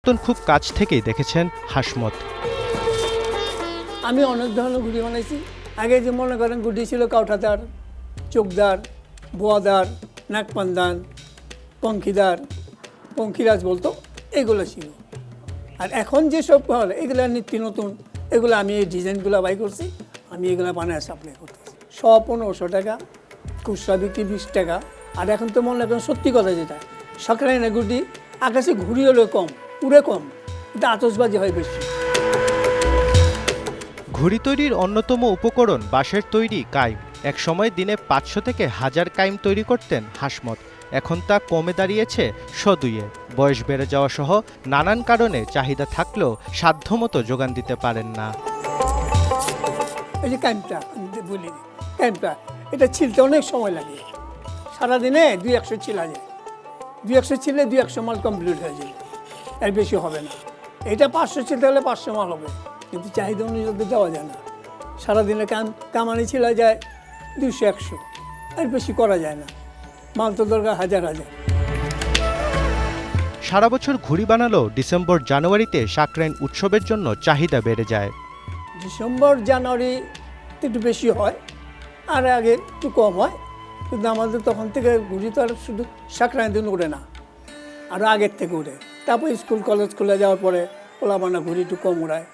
পরিবর্তন খুব কাছ থেকেই দেখেছেন হাসমত। আমি অনেক ধরনের ঘুড়ি বানাইছি। আগে যে মনে করেন ঘুড়ি ছিল কাউঠাদার, চোখদার, বোয়াদার, নাকপান্দান, পঙ্খিরাজ বলতো, এগুলো ছিল। আর এখন যেসব হল এগুলো নিত্য নতুন, এগুলো আমি এই ডিজাইনগুলো বাই করছি, আমি এগুলো বানায় সাপ্লাই করতেছি। 1500 টাকা, খুচরা বিক্রি 20 টাকা। আর এখন তো মনে করেন সত্যি কথা যেটা, সকালে না ঘুড়ি আকাশে ঘুড়ি হলো কম, উড়ে কম, কিন্তু আতশবাজি হয় বেশি। ঘুড়ি তৈরির অন্যতম উপকরণ বাঁশের তৈরি কাইম। এক সময় দিনে 500 থেকে 1000 কাইম তৈরি করতেন হাসমত। এখন তা কমে দাঁড়িয়েছে 100-2-এ। বয়স বেড়ে যাওয়া সহ নানান কারণে চাহিদা থাকলেও সাধ্যমতো যোগান দিতে পারেন না। এই যে কাইমটা বলি, কাইমটা এটা ছিলতে অনেক সময় লাগে। সারাদিনে 200 ছিলা যায়, 200 ছিলে 200 মাল কমপ্লিট হয়ে যায়, এর বেশি হবে না। এটা 500 ছিলতে হলে 500 মাল হবে, কিন্তু চাহিদা অনুযায়ী দেওয়া যায় না। সারাদিনে কামানি ছিলা যায় 200-100, এর বেশি করা যায় না। মাল তো দরকার হাজার হাজার। সারা বছর ঘুড়ি বানালেও ডিসেম্বর জানুয়ারিতে শাকরাইন উৎসবের জন্য চাহিদা বেড়ে যায়। ডিসেম্বর জানুয়ারি একটু বেশি হয়, আর আগে একটু কম হয়, কিন্তু আমাদের তখন থেকে ঘুড়ি তো আর শুধু শাকরাইন দিন উড়ে না, আরও আগের থেকে উড়ে। তারপর স্কুল কলেজ খুলে যাওয়ার পরে পোলাপানা ঘুড়ি একটু কম উড়ায়।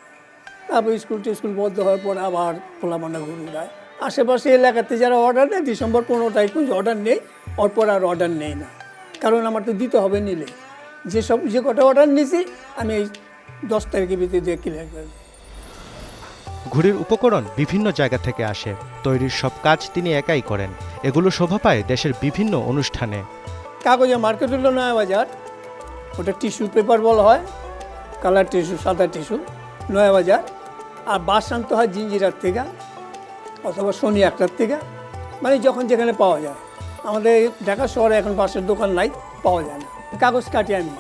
তারপর স্কুল বন্ধ হওয়ার পরে আবার পোলাপানা ঘুড়ি উড়ায়। আশেপাশে এলাকাতে যারা অর্ডার নেয়, ডিসেম্বর 15 তারিখ অর্ডার নেই, অরপর আর অর্ডার নেই না, কারণ আমার তো দিতে হবে নিলে। যে কটা অর্ডার নিয়েছি আমি এই 10 তারিখের ভিতরে দিয়ে ক্লিয়ার করে দিই। ঘুড়ির উপকরণ বিভিন্ন জায়গা থেকে আসে। তৈরির সব কাজ তিনি একাই করেন। এগুলো শোভা পায় দেশের বিভিন্ন অনুষ্ঠানে। কাগজে মার্কেট হলো নয়াবাজার, ওটা টিস্যু পেপার বলা হয়, কালার টিস্যু, সাদা টিস্যু, নয়াবাজার। আর বাঁশ আনতে হয় জিঞ্জিরার থেকে অথবা শনি একটার থেকে, মানে যখন যেখানে পাওয়া যায়। আমাদের ঢাকা শহরে এখন বাঁশের দোকান নাই, পাওয়া যায় না। কাগজ কাটি আমি,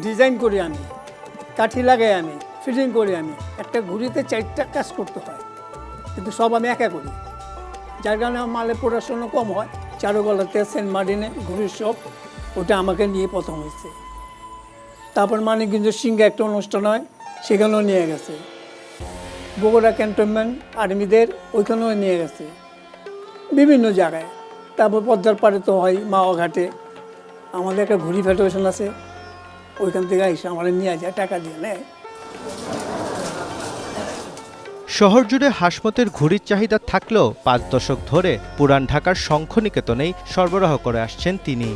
ডিজাইন করি আমি, কাঠি লাগাই আমি, ফিটিং করি আমি। একটা ঘুড়িতে 4টা কাজ করতে হয়, কিন্তু সব আমি একা করি, যার কারণে আমার মালের প্রোডাকশনও কম হয়। চারুকলাতে সেন্ট মার্টিনে ঘুড়ির শপ, ওটা আমাকে নিয়ে প্রথম হয়েছে। তারপর মানিকগঞ্জ সিংহে একটা অনুষ্ঠান হয়, সেখানেও নিয়ে গেছে। বগুড়া ক্যান্টনমেন্ট আর্মিদের, ওইখানেও নিয়ে গেছে, বিভিন্ন জায়গায়। তারপর পদ্মার পাড়ে তো হয় মাওয়া ঘাটে, আমাদের একটা ঘুড়ি ফেডারেশন আছে, ওইখান থেকে এসে আমাদের নিয়ে যায়, টাকা দিয়ে নেয়। শহর জুড়ে হাসমতের ঘুড়ির চাহিদা থাকলেও 5 দশক ধরে পুরান ঢাকার শঙ্খনিকেতনেই সরবরাহ করে আসছেন তিনি।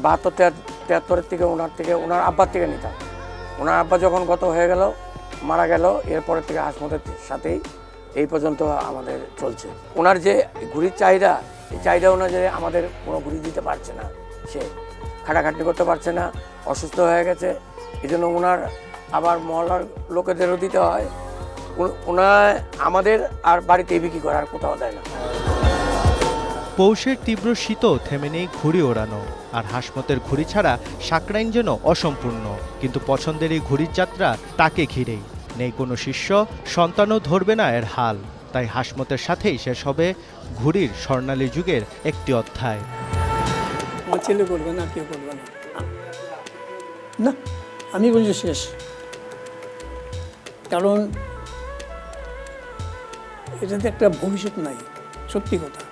72-73 থেকে ওনার আব্বার থেকে নিতাম। ওনার আব্বা যখন গত হয়ে গেল, মারা গেল, এরপরের থেকে হাসমতের সাথেই এই পর্যন্ত আমাদের চলছে। ওনার যে ঘুড়ির চাহিদা, এই চাহিদা অনুযায়ী আমাদের কোনো ঘুড়ি দিতে পারছে না, সে খাটাখাটনি করতে পারছে না, অসুস্থ হয়ে গেছে। এই জন্য ওনার আবার মহল্লার লোকেদেরও দিতে হয়। ওনার আমাদের আর বাড়িতে বিক্রি করে, আর কোথাও দেয় না। পৌষের তীব্র শীতও থেমে নেই ঘুড়ি ওড়ানো। আর হাসমতের ঘুড়ি ছাড়া শাকরাইন যেন অসম্পূর্ণ। কিন্তু পছন্দের এই ঘুড়ির যাত্রা তাকে ঘিরেই। নেই কোনো শিষ্য, সন্তানও ধরবে না এর হাল। তাই হাসমতের সাথেই শেষ হবে ঘুড়ির স্বর্ণালী যুগের একটি অধ্যায়। আমার ছেলে করবে না, কেউ করবে না, না, আমি বলছি শেষ। কারণ এটাতে একটা ভবিষ্যৎ নাই, সত্যি কথা।